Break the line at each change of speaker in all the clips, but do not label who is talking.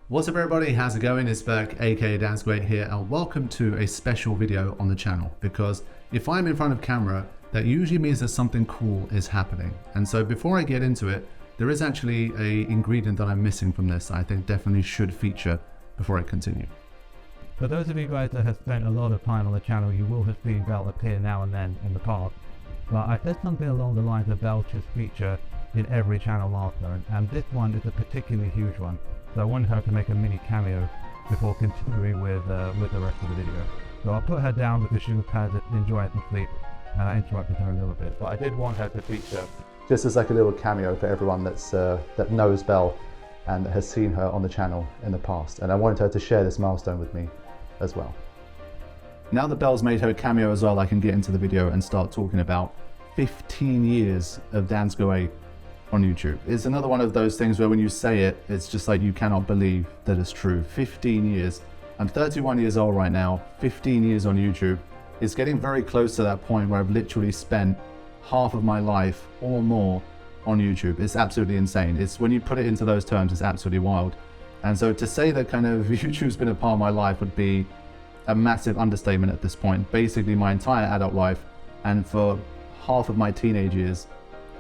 What's up everybody, how's it going? It's Berk, aka Dansg08 here, and welcome to a special video on the channel, because if I'm in front of camera, that usually means that something cool is happening. And so before I get into it, there is actually an ingredient that I'm missing from this I think definitely should feature before I continue.
For those of you guys that have spent a lot of time on the channel, you will have seen Belle appear now and then in the past. But I said something along the lines of Belle should feature in every channel after, and this one is a particularly huge one. So I wanted her to make a mini cameo before continuing with the rest of the video. So I'll put her down because she was kind of enjoying some sleep, and I interrupted her a little bit. But I did want her to feature
Just as like a little cameo for everyone that knows Belle and has seen her on the channel in the past. And I wanted her to share this milestone with me as well. Now that Belle's made her cameo as well, I can get into the video and start talking about 15 years of Dansg08 on YouTube. It's another one of those things where when you say it, it's just like you cannot believe that it's true. 15 years. I'm 31 years old right now, 15 years on YouTube. It's getting very close to that point where I've literally spent half of my life or more on YouTube. It's absolutely insane. It's when you put it into those terms, it's absolutely wild. And so to say that kind of YouTube's been a part of my life would be a massive understatement at this point. Basically my entire adult life, and for half of my teenage years,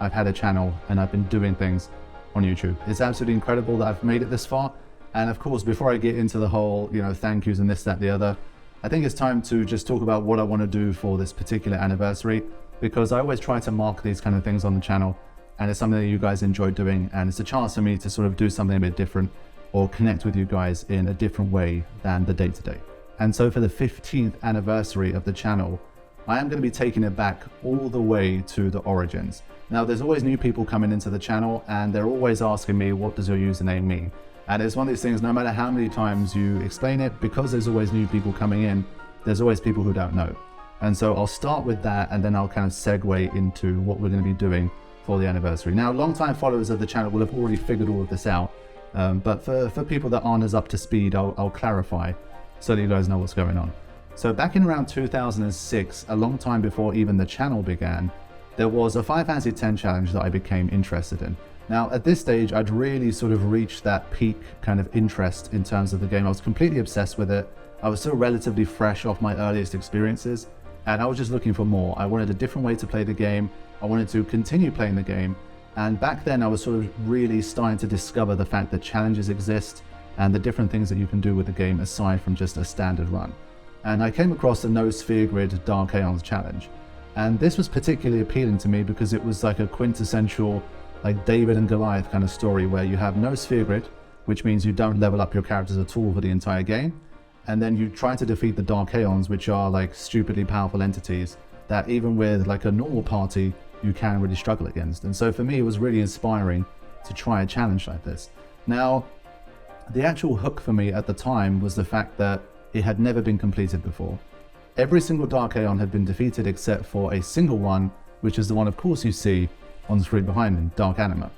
I've had a channel and I've been doing things on YouTube. It's absolutely incredible that I've made it this far. And of course, before I get into the whole, thank yous and this, that, the other, I think it's time to just talk about what I want to do for this particular anniversary, because I always try to mark these kind of things on the channel, and it's something that you guys enjoy doing, and it's a chance for me to sort of do something a bit different or connect with you guys in a different way than the day-to-day. And so for the 15th anniversary of the channel, I am going to be taking it back all the way to the origins. Now, there's always new people coming into the channel, and they're always asking me, what does your username mean? And it's one of these things, no matter how many times you explain it, because there's always new people coming in, there's always people who don't know. And so I'll start with that, and then I'll kind of segue into what we're going to be doing for the anniversary. Now, long-time followers of the channel will have already figured all of this out, but for people that aren't as up to speed, I'll clarify so that you guys know what's going on. So back in around 2006, a long time before even the channel began, there was a Final Fantasy X challenge that I became interested in. Now, at this stage, I'd really sort of reached that peak kind of interest in terms of the game. I was completely obsessed with it. I was still relatively fresh off my earliest experiences, and I was just looking for more. I wanted a different way to play the game. I wanted to continue playing the game. And back then, I was sort of really starting to discover the fact that challenges exist and the different things that you can do with the game aside from just a standard run. And I came across the No Sphere Grid Dark Aeons challenge. And this was particularly appealing to me because it was like a quintessential like David and Goliath kind of story where you have no sphere grid, which means you don't level up your characters at all for the entire game. And then you try to defeat the Dark Aeons, which are like stupidly powerful entities that even with like a normal party, you can really struggle against. And so for me, it was really inspiring to try a challenge like this. Now, the actual hook for me at the time was the fact that it had never been completed before. Every single Dark Aeon had been defeated except for a single one, which is the one of course you see on the screen behind me, Dark Anima.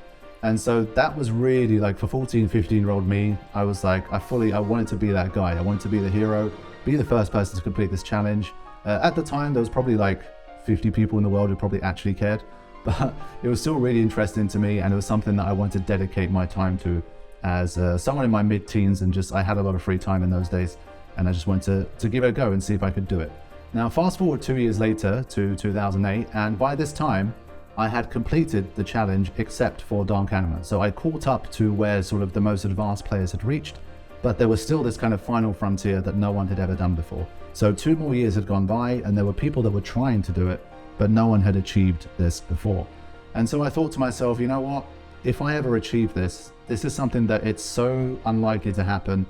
And so that was really like, for 14, 15-year-old me, I was like, I wanted to be that guy. I wanted to be the hero, be the first person to complete this challenge. At the time, there was probably like 50 people in the world who probably actually cared, but it was still really interesting to me, and it was something that I wanted to dedicate my time to as someone in my mid-teens, and just, I had a lot of free time in those days, and I just wanted to give it a go and see if I could do it. Now, fast forward 2 years later to 2008, and by this time, I had completed the challenge except for Dark Anima. So I caught up to where sort of the most advanced players had reached, but there was still this kind of final frontier that no one had ever done before. So 2 more years had gone by, and there were people that were trying to do it, but no one had achieved this before. And so I thought to myself, you know what? If I ever achieve this, this is something that it's so unlikely to happen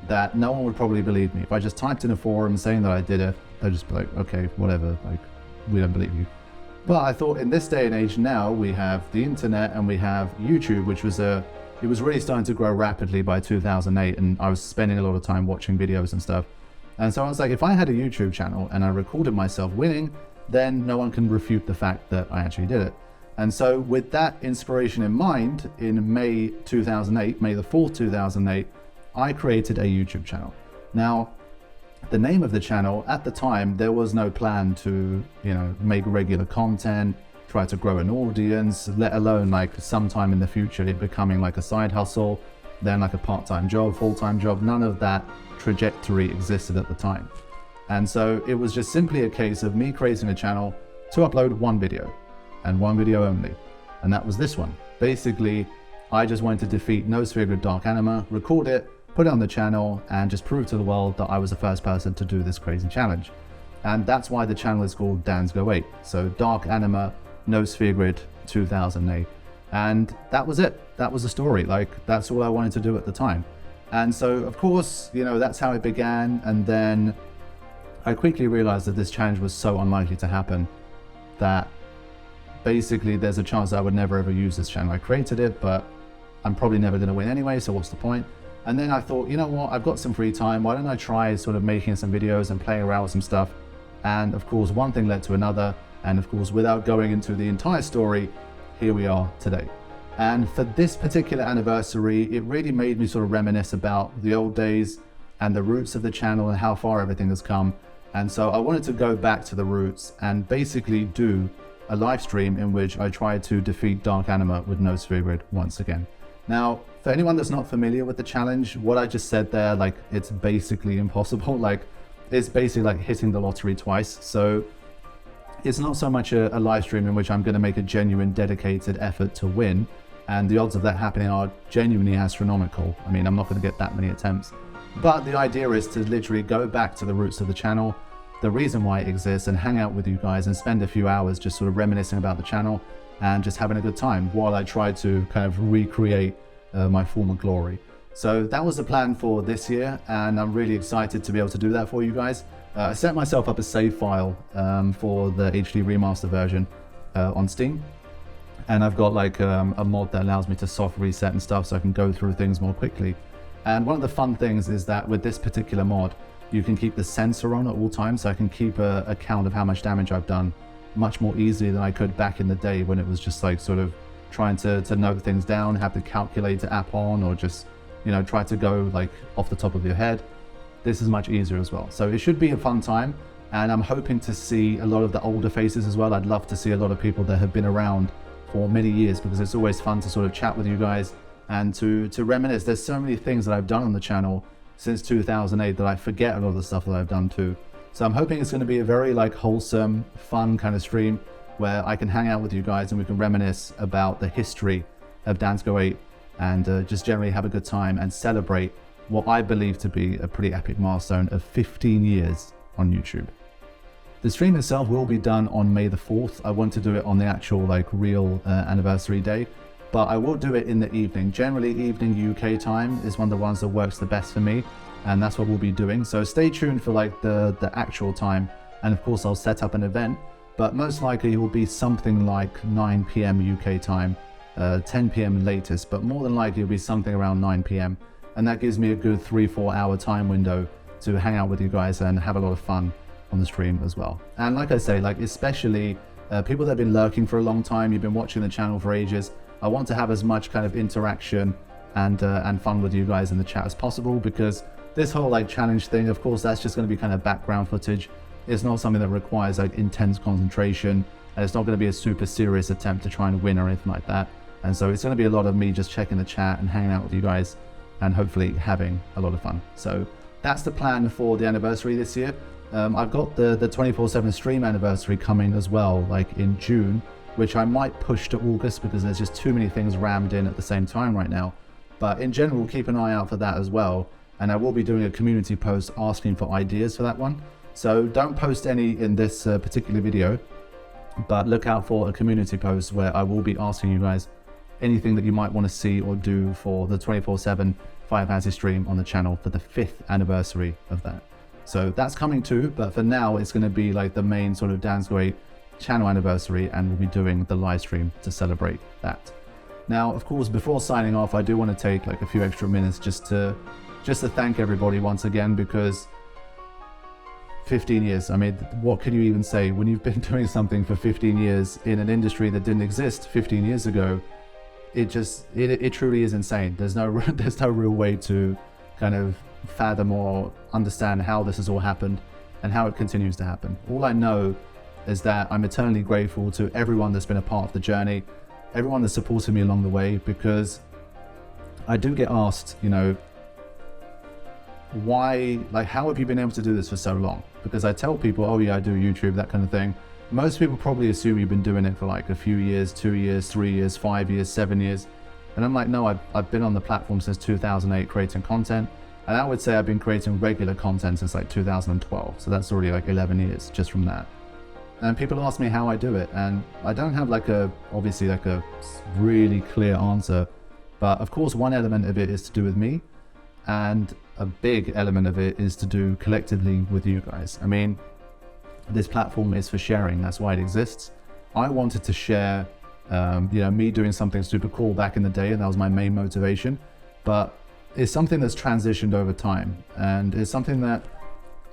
that no one would probably believe me. If I just typed in a forum saying that I did it, they'd just be like, okay, whatever, like, we don't believe you. But I thought in this day and age now, we have the internet and we have YouTube, which was it was really starting to grow rapidly by 2008, and I was spending a lot of time watching videos and stuff. And so I was like, if I had a YouTube channel and I recorded myself winning, then no one can refute the fact that I actually did it. And so with that inspiration in mind, in May 2008, May the 4th, 2008, I created a YouTube channel. Now, the name of the channel, at the time, there was no plan to, make regular content, try to grow an audience, let alone like sometime in the future it becoming like a side hustle. then like a part-time job, full-time job. None of that trajectory existed at the time. And so it was just simply a case of me creating a channel to upload one video, and one video only. And that was this one. Basically, I just wanted to defeat No Sphere Grid Dark Anima, record it, put it on the channel, and just prove to the world that I was the first person to do this crazy challenge. And that's why the channel is called Dansg08. So Dark Anima, No Sphere Grid 2008. And that was it. That was the story. Like, that's all I wanted to do at the time. And so, of course, you know, that's how it began. And then I quickly realized that this challenge was so unlikely to happen that basically there's a chance that I would never ever use this channel. I created it, but I'm probably never going to win anyway, so what's the point? And then I thought, you know what, I've got some free time. Why don't I try sort of making some videos and playing around with some stuff? And of course, one thing led to another. And of course, without going into the entire story, here we are today. And for this particular anniversary, it really made me sort of reminisce about the old days and the roots of the channel and how far everything has come. And so I wanted to go back to the roots and basically do a live stream in which I tried to defeat Dark Anima with No Sphere Grid once again. Now, for anyone that's not familiar with the challenge, what I just said there, like, it's basically impossible. Like, it's basically like hitting the lottery twice. So it's not so much a live stream in which I'm going to make a genuine dedicated effort to win. And the odds of that happening are genuinely astronomical. I mean, I'm not going to get that many attempts. But the idea is to literally go back to the roots of the channel, the reason why it exists, and hang out with you guys and spend a few hours just sort of reminiscing about the channel and just having a good time while I try to kind of recreate my former glory. So that was the plan for this year, and I'm really excited to be able to do that for you guys. I set myself up a save file for the HD remaster version on Steam, and I've got like a mod that allows me to soft reset and stuff so I can go through things more quickly. And one of the fun things is that with this particular mod, you can keep the sensor on at all times, so I can keep a count of how much damage I've done much more easily than I could back in the day when it was just like sort of trying to note things down, have the calculator app on, or just, you know, try to go like off the top of your head. This is much easier as well. So it should be a fun time, and I'm hoping to see a lot of the older faces as well. I'd love to see a lot of people that have been around for many years, because it's always fun to sort of chat with you guys and to reminisce. There's so many things that I've done on the channel since 2008 that I forget a lot of the stuff that I've done too. So I'm hoping it's going to be a very like wholesome, fun kind of stream where I can hang out with you guys and we can reminisce about the history of Dansg08 and just generally have a good time and celebrate what I believe to be a pretty epic milestone of 15 years on YouTube. The stream itself will be done on May the 4th. I want to do it on the actual like real anniversary day, but I will do it in the evening. Generally, evening UK time is one of the ones that works the best for me, and that's what we'll be doing. So stay tuned for like the actual time, and of course I'll set up an event, but most likely it will be something like 9 PM UK time, 10 PM latest, but more than likely it'll be something around 9 PM, and that gives me a good 3-4 hour time window to hang out with you guys and have a lot of fun on the stream as well. And like I say, like especially people that have been lurking for a long time, you've been watching the channel for ages, I want to have as much kind of interaction and fun with you guys in the chat as possible, because this whole like challenge thing, of course, that's just going to be kind of background footage. It's not something that requires like intense concentration, and it's not going to be a super serious attempt to try and win or anything like that. And so it's going to be a lot of me just checking the chat and hanging out with you guys and hopefully having a lot of fun. So that's the plan for the anniversary this year. I've got the 24/7 stream anniversary coming as well, like in June, which I might push to August because there's just too many things rammed in at the same time right now. But in general, keep an eye out for that as well. And I will be doing a community post asking for ideas for that one. So don't post any in this particular video, but look out for a community post where I will be asking you guys anything that you might want to see or do for the 24/7 Final Fantasy stream on the channel for the 5th anniversary of that. So that's coming too, but for now it's going to be like the main sort of Dansg08 channel anniversary, and we'll be doing the live stream to celebrate that. Now, of course, before signing off, I do want to take like a few extra minutes just to thank everybody once again, because 15 years, I mean, what can you even say when you've been doing something for 15 years in an industry that didn't exist 15 years ago? It truly is insane. There's no real way to kind of fathom or understand how this has all happened and how it continues to happen. All I know is that I'm eternally grateful to everyone that's been a part of the journey, everyone that's supported me along the way, because I do get asked, you know, why, like, how have you been able to do this for so long? Because I tell people, oh yeah, I do YouTube, that kind of thing. Most people probably assume you've been doing it for like a few years, 2 years, 3 years, 5 years, 7 years. And I'm like, no, I've been on the platform since 2008 creating content. And I would say I've been creating regular content since like 2012. So that's already like 11 years just from that. And people ask me how I do it. And I don't have like obviously like a really clear answer. But of course, one element of it is to do with me. And a big element of it is to do collectively with you guys. I mean, this platform is for sharing. That's why it exists. I wanted to share, you know, me doing something super cool back in the day, and that was my main motivation. But it's something that's transitioned over time, and it's something that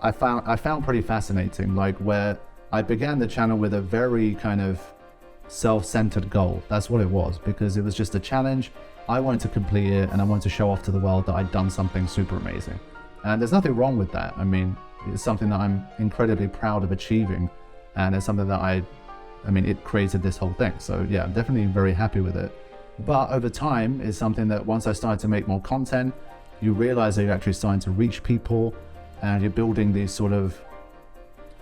I found pretty fascinating. Like, where I began the channel with a very kind of self-centered goal. That's what it was, because it was just a challenge. I wanted to complete it, and I wanted to show off to the world that I'd done something super amazing. And there's nothing wrong with that. I mean, it's something that I'm incredibly proud of achieving, and it's something that I mean, it created this whole thing. So yeah, I'm definitely very happy with it. But over time, it's something that once I started to make more content, you realize that you're actually starting to reach people, and you're building these sort of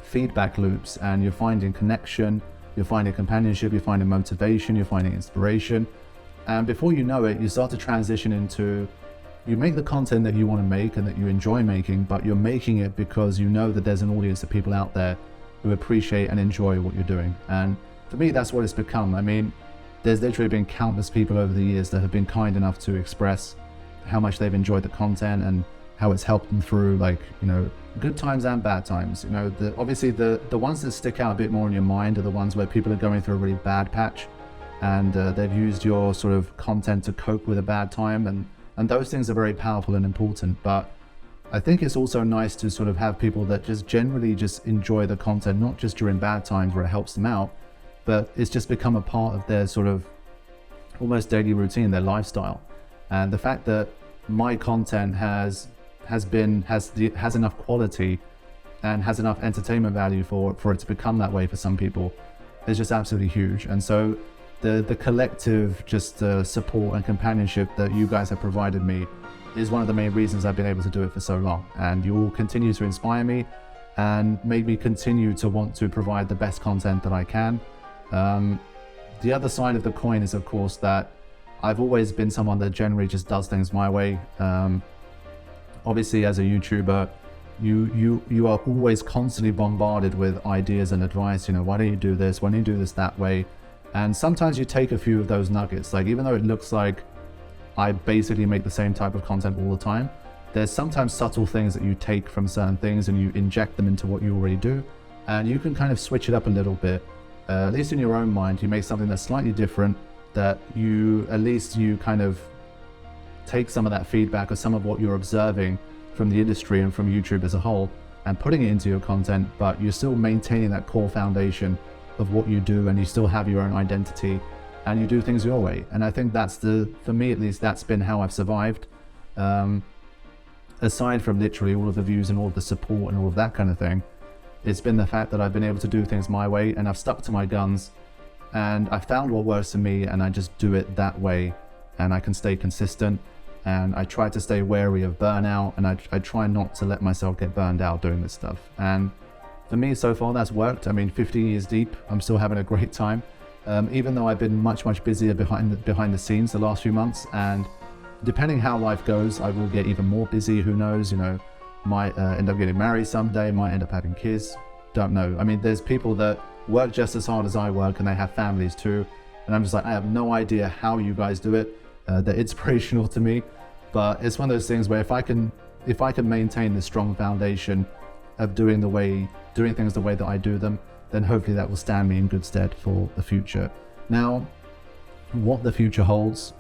feedback loops, and you're finding connection, you're finding companionship, you're finding motivation, you're finding inspiration. And before you know it, you start to transition into, you make the content that you want to make and that you enjoy making, but you're making it because you know that there's an audience of people out there who appreciate and enjoy what you're doing. And for me, that's what it's become. I mean, there's literally been countless people over the years that have been kind enough to express how much they've enjoyed the content and how it's helped them through, like, you know, good times and bad times. You know, obviously the ones that stick out a bit more in your mind are the ones where people are going through a really bad patch, and they've used your sort of content to cope with a bad time, and those things are very powerful and important. But I think it's also nice to sort of have people that just generally just enjoy the content, not just during bad times where it helps them out, but it's just become a part of their sort of almost daily routine, their lifestyle. And the fact that my content has enough quality and has enough entertainment value for it to become that way for some people is just absolutely huge. And so the collective just support and companionship that you guys have provided me is one of the main reasons I've been able to do it for so long. And you all continue to inspire me and make me continue to want to provide the best content that I can. The other side of the coin is, of course, that I've always been someone that generally just does things my way. Obviously, as a YouTuber, you are always constantly bombarded with ideas and advice. You know, why don't you do this? Why don't you do this that way? And sometimes you take a few of those nuggets. Like, even though it looks like I basically make the same type of content all the time, there's sometimes subtle things that you take from certain things and you inject them into what you already do. And you can kind of switch it up a little bit. At least in your own mind, you make something that's slightly different, that you kind of take some of that feedback or some of what you're observing from the industry and from YouTube as a whole and putting it into your content, but you're still maintaining that core foundation of what you do, and you still have your own identity and you do things your way. And I think that's for me at least, that's been how I've survived. Aside from literally all of the views and all of the support and all of that kind of thing, it's been the fact that I've been able to do things my way, and I've stuck to my guns, and I found what works for me, and I just do it that way, and I can stay consistent, and I try to stay wary of burnout, and I try not to let myself get burned out doing this stuff. And for me, so far, that's worked. I mean, 15 years deep, I'm still having a great time, even though I've been much busier behind the scenes the last few months, and depending how life goes, I will get even more busy. Who knows? You know, might end up getting married someday, might end up having kids, don't know. I mean, there's people that work just as hard as I work, and they have families too, and I'm just like, I have no idea how you guys do it. They're inspirational to me, but it's one of those things where if I can maintain this strong foundation of doing things the way that I do them, then hopefully that will stand me in good stead for the future. Now, what the future holds,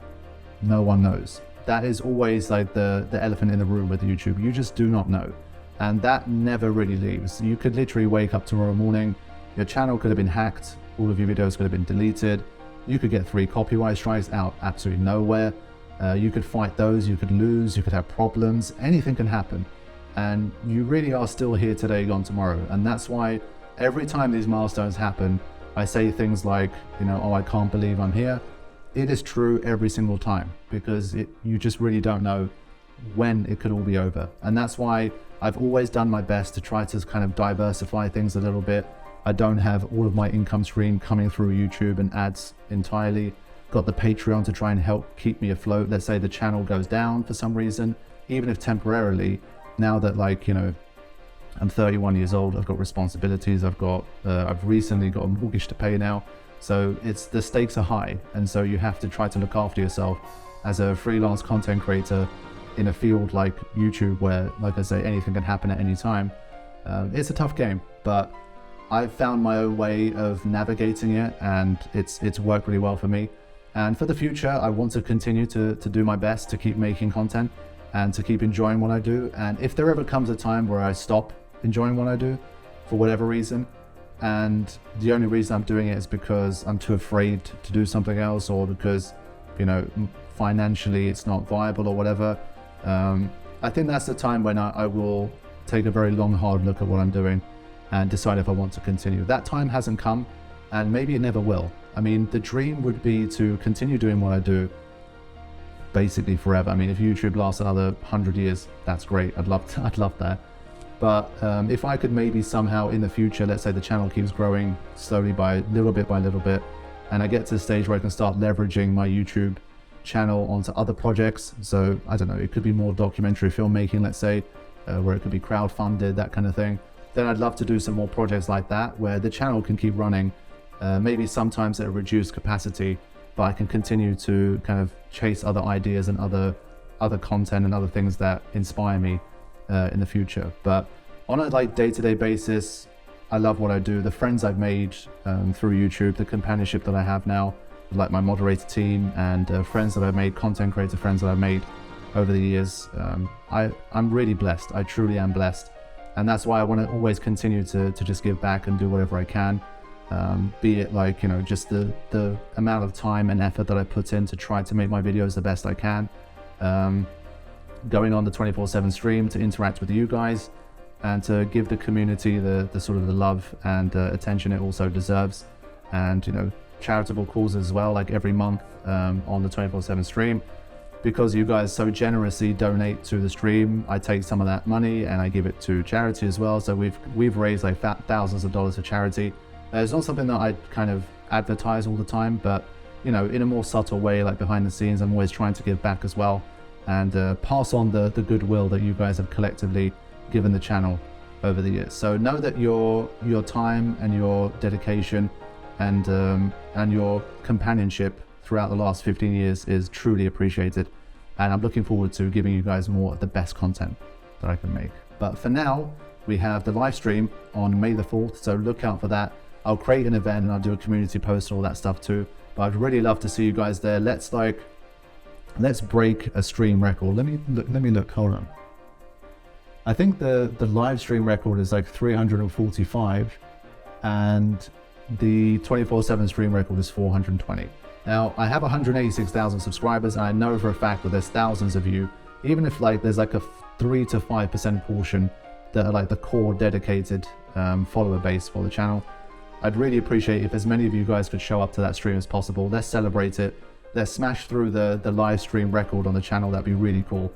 no one knows. That is always like the elephant in the room with YouTube. You just do not know. And that never really leaves. You could literally wake up tomorrow morning, your channel could have been hacked, all of your videos could have been deleted, you could get 3 copyright strikes out absolutely nowhere, you could fight those, you could lose, you could have problems, anything can happen. And you really are still here today, gone tomorrow. And that's why every time these milestones happen, I say things like, you know, oh, I can't believe I'm here. it is true every single time, because you just really don't know when it could all be over. And that's why I've always done my best to try to kind of diversify things a little bit. I don't have all of my income stream coming through YouTube and ads entirely. Got the Patreon to try and help keep me afloat. Let's say the channel goes down for some reason, even if temporarily. Now that, like, you know, I'm 31 years old, I've got responsibilities, I've recently got a mortgage to pay now. So the stakes are high, and so you have to try to look after yourself as a freelance content creator in a field like YouTube, where, like I say, anything can happen at any time. It's a tough game, but I've found my own way of navigating it, and it's worked really well for me. And for the future, I want to continue to do my best to keep making content and to keep enjoying what I do. And if there ever comes a time where I stop enjoying what I do for whatever reason, and the only reason I'm doing it is because I'm too afraid to do something else, or because, you know, financially it's not viable or whatever, I think that's the time when I will take a very long, hard look at what I'm doing and decide if I want to continue. That time hasn't come, and maybe it never will. I mean, the dream would be to continue doing what I do basically forever. I mean, if YouTube lasts another 100 years, that's great. I'd love that. But if I could maybe somehow in the future, let's say the channel keeps growing slowly by little bit, and I get to the stage where I can start leveraging my YouTube channel onto other projects. So I don't know, it could be more documentary filmmaking, let's say, where it could be crowdfunded, that kind of thing. Then I'd love to do some more projects like that, where the channel can keep running, maybe sometimes at a reduced capacity, but I can continue to kind of chase other ideas and other content and other things that inspire me in the future. But on a like day-to-day basis, I love what I do. The friends I've made through YouTube, the companionship that I have now, like my moderator team, and friends that I've made, content creator friends that I've made over the years, I'm really blessed. I truly am blessed. And that's why I want to always continue to just give back and do whatever I can. Be it like, you know, just the amount of time and effort that I put in to try to make my videos the best I can. Going on the 24/7 stream to interact with you guys and to give the community the sort of the love and attention it also deserves. And, you know, charitable causes as well, like every month on the 24/7 stream. Because you guys so generously donate to the stream, I take some of that money and I give it to charity as well. So we've raised like thousands of dollars for charity. It's not something that I kind of advertise all the time, but, you know, in a more subtle way, like behind the scenes, I'm always trying to give back as well, and pass on the goodwill that you guys have collectively given the channel over the years. So know that your time and your dedication and your companionship throughout the last 15 years is truly appreciated, and I'm looking forward to giving you guys more of the best content that I can make. But for now, we have the live stream on May the 4th, so look out for that. I'll create an event and I'll do a community post and all that stuff too, but I'd really love to see you guys there. Let's break a stream record. Let me look, hold on. I think the live stream record is like 345, and the 24/7 stream record is 420. Now, I have 186,000 subscribers, and I know for a fact that there's thousands of you, even if like there's like a 3 to 5% portion that are like the core dedicated follower base for the channel. I'd really appreciate if as many of you guys could show up to that stream as possible. Let's celebrate it. Let's smash through the live stream record on the channel. That'd be really cool.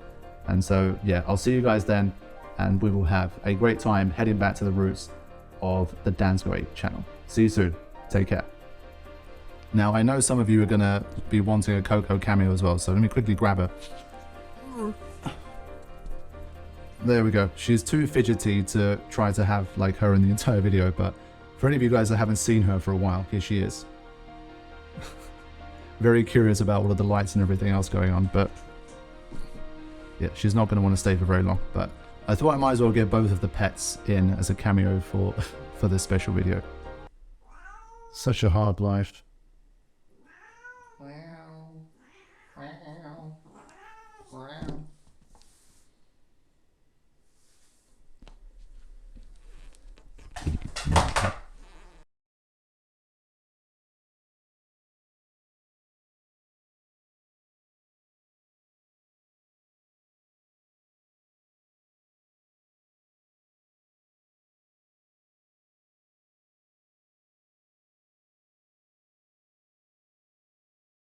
And so, yeah, I'll see you guys then, and we will have a great time heading back to the roots of the Dansg08 channel. See you soon. Take care. Now, I know some of you are going to be wanting a Coco cameo as well, so let me quickly grab her. There we go. She's too fidgety to try to have like her in the entire video, but for any of you guys that haven't seen her for a while, here she is. Very curious about all of the lights and everything else going on, but yeah, she's not going to want to stay for very long. But I thought I might as well get both of the pets in as a cameo for this special video. Such a hard life.
Wow.